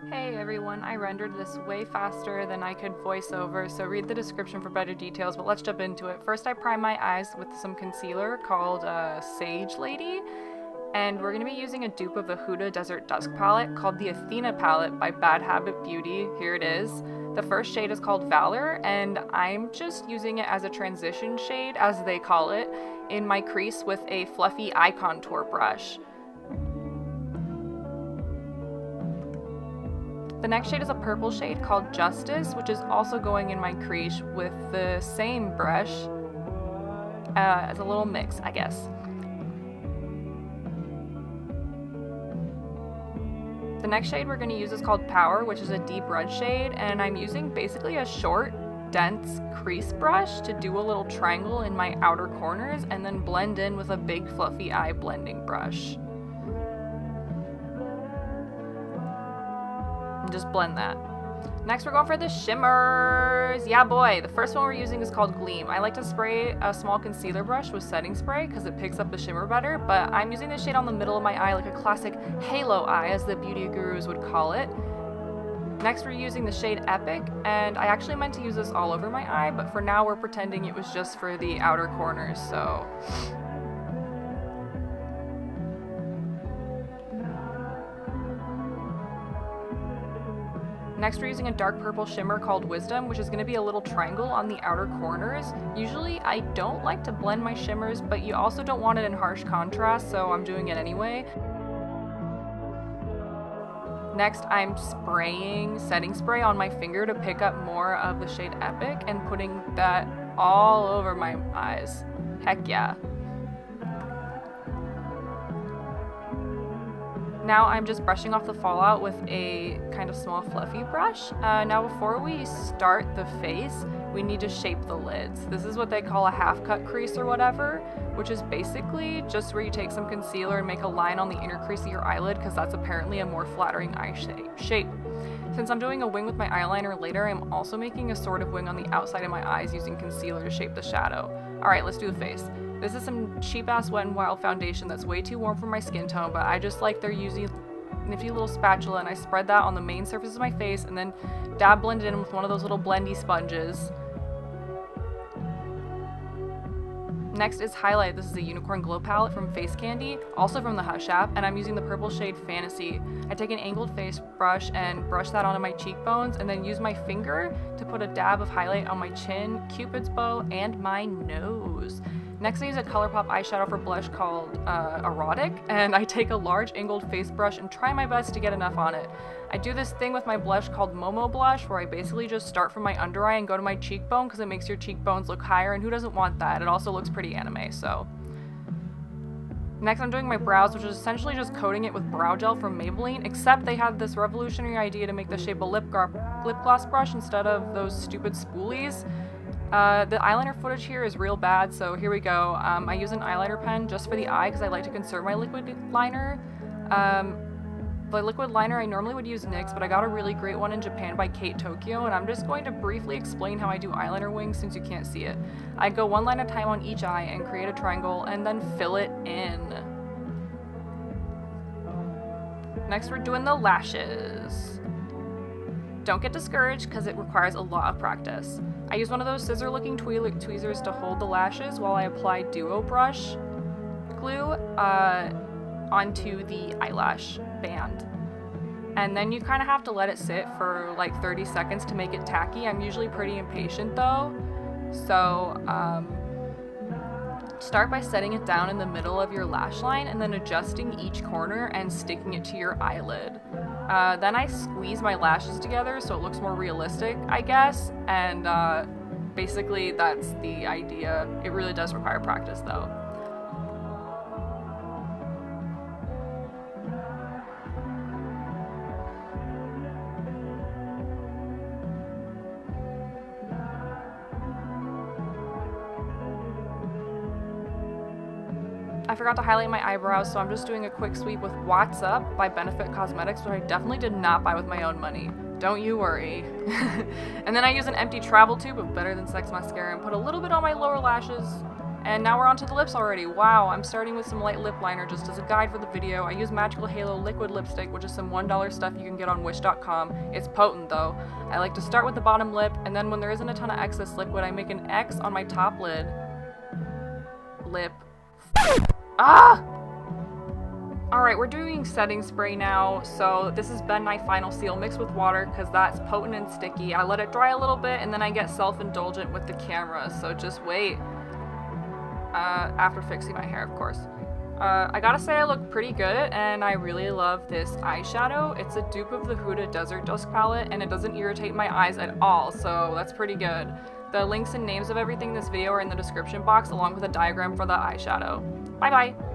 Hey everyone, I rendered this way faster than I could voice over, so read the description for better details, but let's jump into it. First I prime my eyes with some concealer called Sage Lady, and we're going to be using a dupe of the HUDA Desert Dusk palette called the Athena palette by Bad Habit Beauty. Here it is. The first shade is called Valour, and I'm just using it as a transition shade, as they call it, in my crease with a fluffy eye contour brush. The next shade is a purple shade called Justice, which is also going in my crease with the same brush as a little mix, I guess. The next shade we're going to use is called Power, which is a deep red shade, and I'm using basically a short, dense crease brush to do a little triangle in my outer corners and then blend in with a big fluffy eye blending brush. Just blend that. Next we're going for the shimmers. Yeah boy, the first one we're using is called Gleam. I like to spray a small concealer brush with setting spray because it picks up the shimmer better, but I'm using this shade on the middle of my eye like a classic halo eye, as the beauty gurus would call it. Next we're using the shade Epic, and I actually meant to use this all over my eye, but for now we're pretending it was just for the outer corners, so... Next we're using a dark purple shimmer called Wisdom, which is going to be a little triangle on the outer corners. Usually I don't like to blend my shimmers, but you also don't want it in harsh contrast, so I'm doing it anyway. Next I'm spraying setting spray on my finger to pick up more of the shade Epic and putting that all over my eyes. Heck yeah. Now I'm just brushing off the fallout with a kind of small fluffy brush. Now before we start the face, we need to shape the lids. This is what they call a half cut crease or whatever, which is basically just where you take some concealer and make a line on the inner crease of your eyelid, because that's apparently a more flattering eye shape. Since I'm doing a wing with my eyeliner later, I'm also making a sort of wing on the outside of my eyes using concealer to shape the shadow. Alright, let's do the face. This is some cheap-ass Wet n Wild foundation that's way too warm for my skin tone, but I just like their using nifty little spatula, and I spread that on the main surface of my face and then dab blend it in with one of those little blendy sponges. Next is highlight. This is a Unicorn Glow palette from Face Candy, also from the Hush app, and I'm using the purple shade Fantasy. I take an angled face brush and brush that onto my cheekbones, and then use my finger to put a dab of highlight on my chin, Cupid's bow, and my nose. Next I use a ColourPop eyeshadow for blush called Erotic, and I take a large angled face brush and try my best to get enough on it. I do this thing with my blush called Momo Blush, where I basically just start from my under eye and go to my cheekbone because it makes your cheekbones look higher, and who doesn't want that? It also looks pretty anime, so. Next I'm doing my brows, which is essentially just coating it with brow gel from Maybelline, except they had this revolutionary idea to make the shape a lip gloss brush instead of those stupid spoolies. The eyeliner footage here is real bad, so here we go. I use an eyeliner pen just for the eye because I like to conserve my liquid liner. The liquid liner I normally would use NYX, but I got a really great one in Japan by Kate Tokyo, and I'm just going to briefly explain how I do eyeliner wings since you can't see it. I go one line at a time on each eye and create a triangle and then fill it in. Next we're doing the lashes. Don't get discouraged because it requires a lot of practice. I use one of those scissor looking tweezers to hold the lashes while I apply Duo brush glue onto the eyelash band. And then you kind of have to let it sit for like 30 seconds to make it tacky. I'm usually pretty impatient though, so start by setting it down in the middle of your lash line and then adjusting each corner and sticking it to your eyelid. Then I squeeze my lashes together so it looks more realistic, I guess, and basically that's the idea. It really does require practice though. I forgot to highlight my eyebrows, so I'm just doing a quick sweep with What's Up by Benefit Cosmetics, which I definitely did not buy with my own money. Don't you worry. And then I use an empty travel tube of Better Than Sex mascara and put a little bit on my lower lashes, And now we're on to the lips already. Wow, I'm starting with some light lip liner just as a guide for the video. I use Magical Halo liquid lipstick, which is some $1 stuff you can get on wish.com. It's potent though. I like to start with the bottom lip, and then when there isn't a ton of excess liquid, I make an X on my top lid. Lip. Ah! Alright, we're doing setting spray now, so this is Ben Nye Final Seal mixed with water because that's potent and sticky. I let it dry a little bit and then I get self-indulgent with the camera, so just wait. After fixing my hair, of course. I gotta say I look pretty good and I really love this eyeshadow. It's a dupe of the Huda Desert Dusk palette and it doesn't irritate my eyes at all, so that's pretty good. The links and names of everything in this video are in the description box along with a diagram for the eyeshadow. Bye bye!